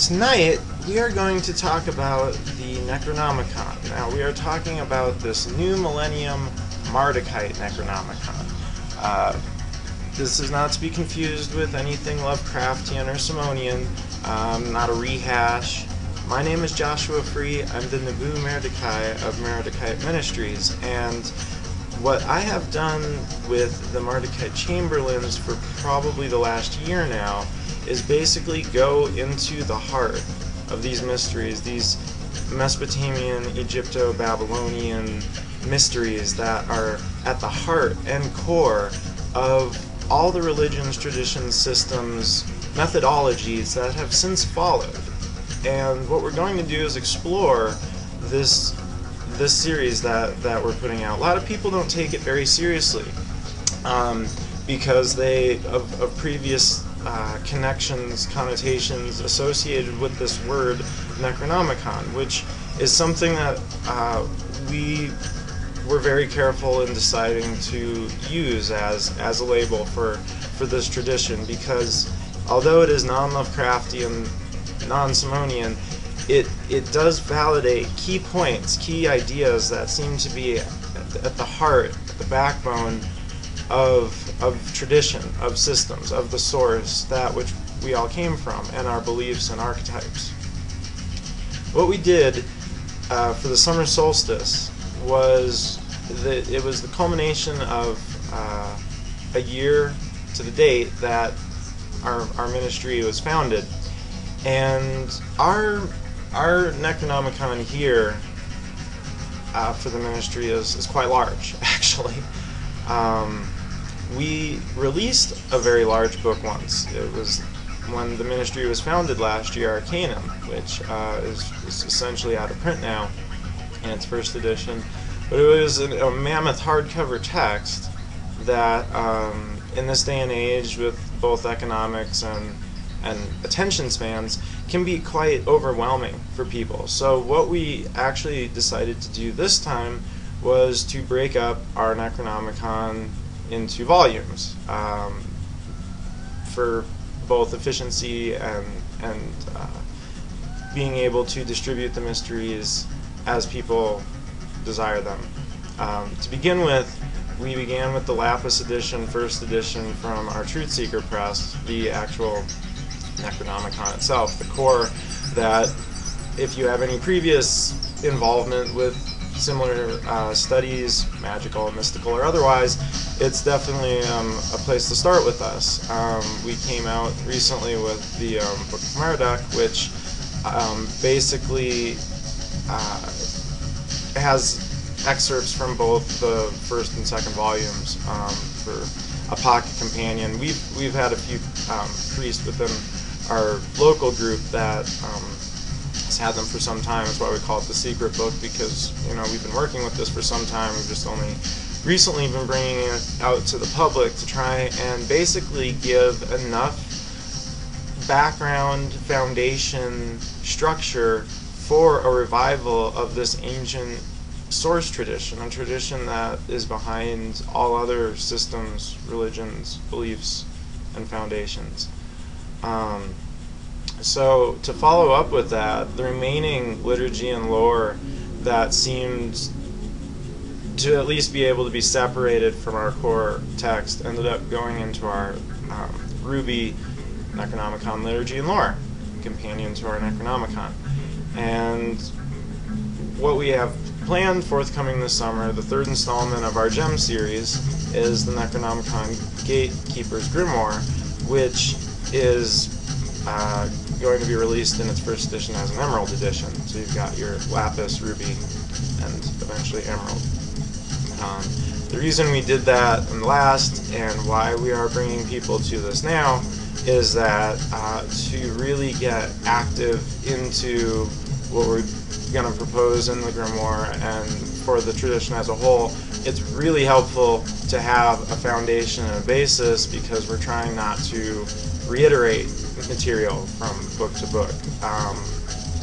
Tonight, we are going to talk about the Necronomicon. Now, we are talking about this new millennium Mardukite Necronomicon. This is not to be confused with anything Lovecraftian or Simonian, not a rehash. My name is Joshua Free. I'm the Nabu Maerdechai of Mardukite Ministries, and what I have done with the Mardukite Chamberlains for probably the last year now is basically go into the heart of these mysteries, these Mesopotamian, Egypto-Babylonian mysteries that are at the heart and core of all the religions, traditions, systems, methodologies that have since followed. And what we're going to do is explore this series that we're putting out. A lot of people don't take it very seriously because of previous connections, connotations associated with this word Necronomicon, which is something that we were very careful in deciding to use as a label for this tradition, because although it is non-Lovecraftian, non-Simonian, it does validate key points, key ideas that seem to be at the heart, at the backbone of tradition, of systems, of the source, that which we all came from, and our beliefs and archetypes. What we did for the summer solstice was it was the culmination of a year to the date that our ministry was founded, and our Necronomicon here for the ministry is quite large, actually. We released a very large book once. It was when the ministry was founded last year, Arcanum, which is essentially out of print now in its first edition. But it was a mammoth hardcover text that, in this day and age, with both economics and attention spans, can be quite overwhelming for people. So what we actually decided to do this time was to break up our Necronomicon into volumes for both efficiency and being able to distribute the mysteries as people desire them. To begin with, we began with the Lapis edition, first edition from our Truth Seeker press, the actual Necronomicon itself, the core that, if you have any previous involvement with similar studies, magical, mystical, or otherwise, it's definitely a place to start with us. We came out recently with the book of Maerduk, which basically has excerpts from both the first and second volumes for a pocket companion. We've had a few priests within our local group that has had them for some time. That's why we call it the secret book, because we've been working with this for some time. We've just only recently been bringing it out to the public to try and basically give enough background, foundation, structure for a revival of this ancient source tradition, a tradition that is behind all other systems, religions, beliefs, and foundations. So to follow up with that, the remaining liturgy and lore that seemed to at least be able to be separated from our core text ended up going into our Ruby Necronomicon Liturgy and Lore, companion to our Necronomicon. And what we have planned forthcoming this summer, the third installment of our Gem series, is the Necronomicon Gatekeepers Grimoire, which is going to be released in its first edition as an Emerald edition. So you've got your Lapis, Ruby, and eventually Emerald. The reason we did that in last, and why we are bringing people to this now, is that to really get active into what we're going to propose in the Grimoire and for the tradition as a whole, it's really helpful to have a foundation and a basis, because we're trying not to reiterate material from book to book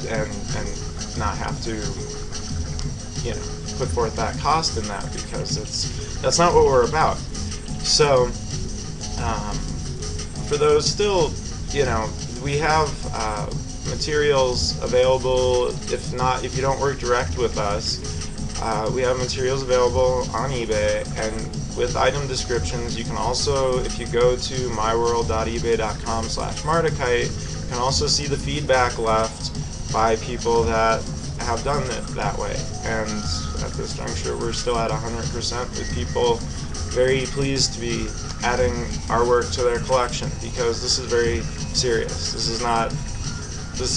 and not have to put forth that cost in that, because that's not what we're about. So for those still, we have materials available. If you don't work direct with us, we have materials available on eBay and with item descriptions. You can also, if you go to myworld.ebay.com/Mardukite, you can also see the feedback left by people that have done it that way. And at this juncture, we're still at 100% with people very pleased to be adding our work to their collection, because this is very serious. This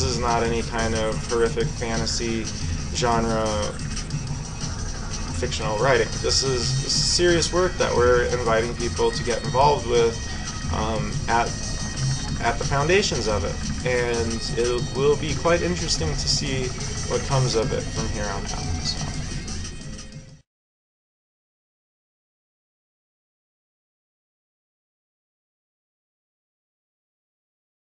is not any kind of horrific fantasy genre fictional writing. This is serious work that we're inviting people to get involved with at the foundations of it, and it will be quite interesting to see what comes of it from here on out.